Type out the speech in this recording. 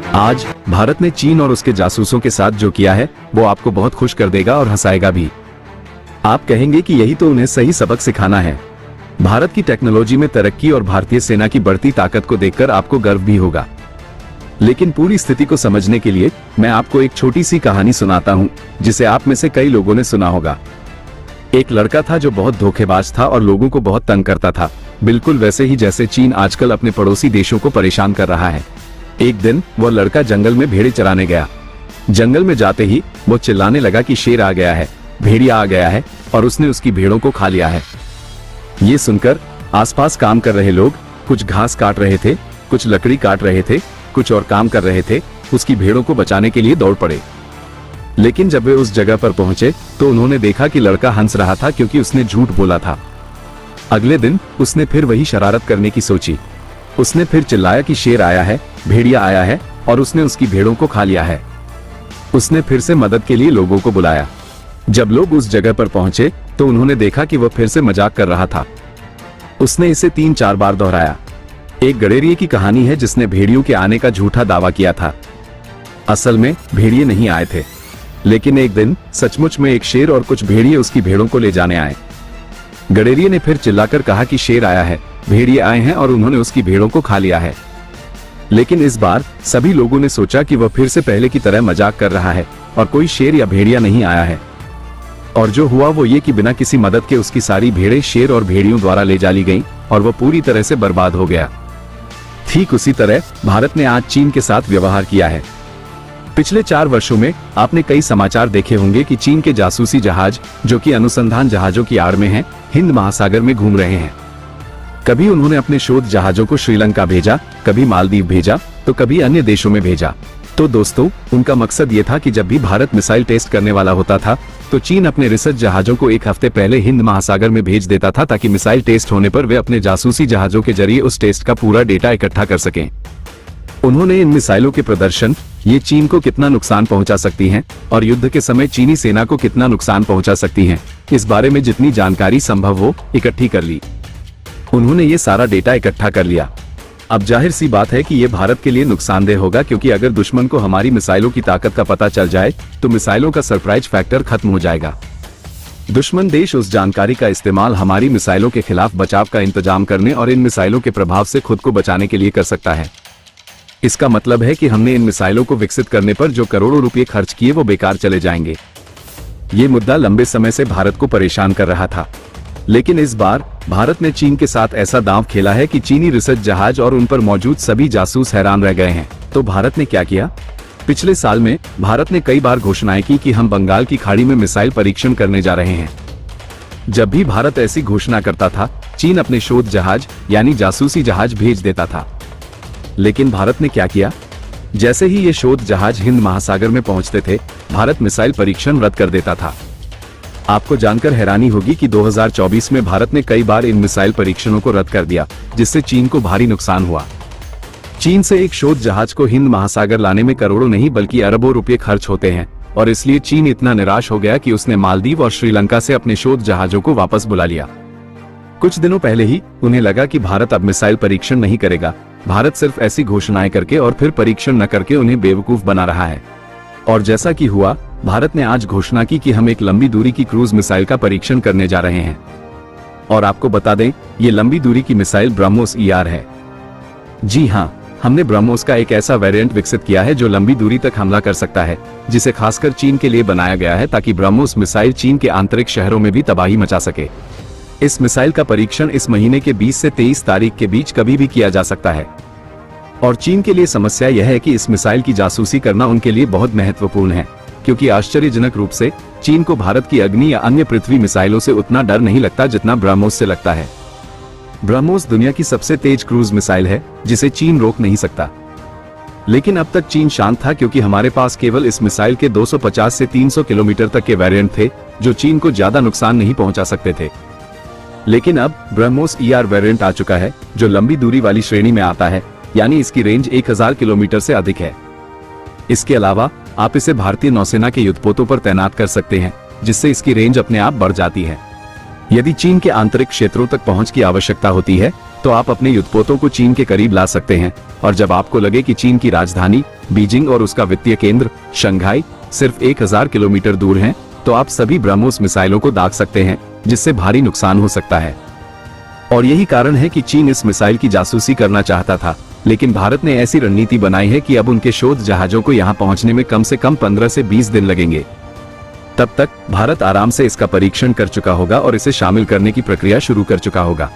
आज भारत ने चीन और उसके जासूसों के साथ जो किया है वो आपको बहुत खुश कर देगा और हंसाएगा भी। आप कहेंगे कि यही तो उन्हें सही सबक सिखाना है। भारत की टेक्नोलॉजी में तरक्की और भारतीय सेना की बढ़ती ताकत को देखकर आपको गर्व भी होगा। लेकिन पूरी स्थिति को समझने के लिए मैं आपको एक छोटी सी कहानी सुनाता हूँ जिसे आप में से कई लोगों ने सुना होगा। एक लड़का था जो बहुत धोखेबाज था और लोगों को बहुत तंग करता था, बिल्कुल वैसे ही जैसे चीन आजकल अपने पड़ोसी देशों को परेशान कर रहा है। एक दिन वह लड़का जंगल में भेड़ें चराने गया। जंगल में जाते ही वो चिल्लाने लगा कि शेर आ गया है, भेड़िया आ गया है और उसने उसकी भेड़ों को खा लिया है। ये सुनकर आसपास काम कर रहे लोग कुछ घास काट रहे थे, कुछ लकड़ी काट रहे थे, कुछ और काम कर रहे थे, उसकी भेड़ों को बचाने के लिए दौड़ पड़े। लेकिन जब वे उस जगह पर पहुंचे तो उन्होंने देखा कि लड़का हंस रहा था क्योंकि उसने झूठ बोला था। अगले दिन उसने फिर वही शरारत करने की सोची। उसने फिर चिल्लाया कि शेर आया है, भेड़िया आया है और उसने उसकी भेड़ों को खा लिया है। उसने फिर से मदद के लिए लोगों को बुलाया। जब लोग उस जगह पर पहुंचे तो उन्होंने देखा कि वह फिर से मजाक कर रहा था। उसने इसे 3-4 बार दोहराया। एक गडेरिये की कहानी है जिसने भेड़ियों के आने का झूठा दावा किया था। असल में भेड़िए नहीं आए थे, लेकिन एक दिन सचमुच में एक शेर और कुछ भेड़िए उसकी भेड़ों को ले जाने आए। गडेरिये ने फिर चिल्लाकर कहा कि शेर आया है, भेड़िए आए हैं और उन्होंने उसकी भेड़ों को खा लिया है। लेकिन इस बार सभी लोगों ने सोचा कि वह फिर से पहले की तरह मजाक कर रहा है और कोई शेर या भेड़िया नहीं आया है। और जो हुआ वो ये कि बिना किसी मदद के उसकी सारी भेड़ें शेर और भेड़ियों द्वारा ले जा ली गईं और वह पूरी तरह से बर्बाद हो गया। ठीक उसी तरह भारत ने आज चीन के साथ व्यवहार किया है। पिछले 4 वर्षों में आपने कई समाचार देखे होंगे कि चीन के जासूसी जहाज, जो कि अनुसंधान जहाजों की आड़ में हैं, हिंद महासागर में घूम रहे हैं। कभी उन्होंने अपने शोध जहाजों को श्रीलंका भेजा, कभी मालदीव भेजा, तो कभी अन्य देशों में भेजा। तो दोस्तों, उनका मकसद ये था कि जब भी भारत मिसाइल टेस्ट करने वाला होता था तो चीन अपने रिसर्च जहाजों को 1 हफ्ते पहले हिंद महासागर में भेज देता था ताकि मिसाइल टेस्ट होने पर वे अपने जासूसी जहाजों के जरिए उस टेस्ट का पूरा डेटा इकट्ठा कर सकें। उन्होंने इन मिसाइलों के प्रदर्शन, ये चीन को कितना नुकसान पहुंचा सकती हैं और युद्ध के समय चीनी सेना को कितना नुकसान पहुंचा सकती हैं, इस बारे में जितनी जानकारी संभव हो इकट्ठी कर ली। उन्होंने ये सारा डेटा इकट्ठा कर लिया। अब जाहिर सी बात है कि ये भारत के लिए नुकसानदेह होगा, क्योंकि अगर दुश्मन को हमारी मिसाइलों की ताकत का पता चल जाए तो मिसाइलों का सरप्राइज फैक्टर खत्म हो जाएगा। दुश्मन देश उस जानकारी का इस्तेमाल हमारी मिसाइलों के खिलाफ बचाव का इंतजाम करने और इन मिसाइलों के प्रभाव से खुद को बचाने के लिए कर सकता है। इसका मतलब है कि हमने इन मिसाइलों को विकसित करने पर जो करोड़ों रुपए खर्च किए वो बेकार चले जाएंगे। ये मुद्दा लंबे समय से भारत को परेशान कर रहा था, लेकिन इस बार भारत ने चीन के साथ ऐसा दांव खेला है कि चीनी रिसर्च जहाज और उन पर मौजूद सभी जासूस हैरान रह गए हैं। तो भारत ने क्या किया? पिछले साल में भारत ने कई बार घोषणाएं की कि हम बंगाल की खाड़ी में मिसाइल परीक्षण करने जा रहे हैं। जब भी भारत ऐसी घोषणा करता था, चीन अपने शोध जहाज यानी जासूसी जहाज भेज देता था। लेकिन भारत ने क्या किया? जैसे ही ये शोध जहाज हिंद महासागर में पहुंचते थे, भारत मिसाइल परीक्षण रद्द कर देता था। आपको जानकर हैरानी होगी कि 2024 में भारत ने कई बार इन मिसाइल परीक्षणों को रद्द कर दिया, जिससे चीन को भारी नुकसान हुआ। चीन से एक शोध जहाज को हिंद महासागर लाने में करोड़ों नहीं बल्कि अरबों रुपए खर्च होते हैं और इसलिए चीन इतना निराश हो गया कि उसने मालदीव और श्रीलंका से अपने शोध जहाजों को वापस बुला लिया। कुछ दिनों पहले ही उन्हें लगा कि भारत अब मिसाइल परीक्षण नहीं करेगा। भारत सिर्फ ऐसी घोषणाएं करके और फिर परीक्षण न करके उन्हें बेवकूफ बना रहा है। और जैसा कि हुआ, भारत ने आज घोषणा की कि हम एक लंबी दूरी की क्रूज मिसाइल का परीक्षण करने जा रहे हैं। और आपको बता दें, ये लंबी दूरी की मिसाइल ब्रह्मोस ER है। जी हाँ, हमने ब्रह्मोस का एक ऐसा वेरिएंट विकसित किया है जो लंबी दूरी तक हमला कर सकता है, जिसे खासकर चीन के लिए बनाया गया है ताकि ब्रह्मोस मिसाइल चीन के आंतरिक शहरों में भी तबाही मचा सके। इस मिसाइल का परीक्षण इस महीने के 20 से 23 तारीख के बीच कभी भी किया जा सकता है। और चीन के लिए समस्या यह है कि इस मिसाइल की जासूसी करना उनके लिए बहुत महत्वपूर्ण है, क्योंकि आश्चर्यजनक रूप से चीन को भारत की अग्नि या अन्य पृथ्वी मिसाइलों से उतना डर नहीं लगता जितना ब्रह्मोस से लगता है। ब्रह्मोस दुनिया की सबसे तेज क्रूज मिसाइल है जिसे चीन रोक नहीं सकता। लेकिन अब तक चीन शांत था, क्योंकि हमारे पास केवल इस मिसाइल के 250 से 300 किलोमीटर तक के वेरिएंट थे जो चीन को ज्यादा नुकसान नहीं पहुंचा सकते थे। लेकिन अब ब्रह्मोस ER वेरिएंट आ चुका है जो लंबी दूरी वाली श्रेणी में आता है, यानी इसकी रेंज 1000 किलोमीटर से अधिक है। इसके अलावा आप इसे भारतीय नौसेना के युद्धपोतों पर तैनात कर सकते हैं, जिससे इसकी रेंज अपने आप बढ़ जाती है। यदि चीन के आंतरिक क्षेत्रों तक पहुंच की आवश्यकता होती है तो आप अपने युद्धपोतों को चीन के करीब ला सकते हैं, और जब आपको लगे कि चीन की राजधानी बीजिंग और उसका वित्तीय केंद्र शंघाई सिर्फ 1000 किलोमीटर दूर हैं, तो आप सभी ब्रह्मोस मिसाइलों को दाग सकते हैं, जिससे भारी नुकसान हो सकता है। और यही कारण है कि चीन इस मिसाइल की जासूसी करना चाहता था, लेकिन भारत ने ऐसी रणनीति बनाई है कि अब उनके शोध जहाजों को यहां पहुंचने में कम से कम 15 से 20 दिन लगेंगे। तब तक भारत आराम से इसका परीक्षण कर चुका होगा और इसे शामिल करने की प्रक्रिया शुरू कर चुका होगा।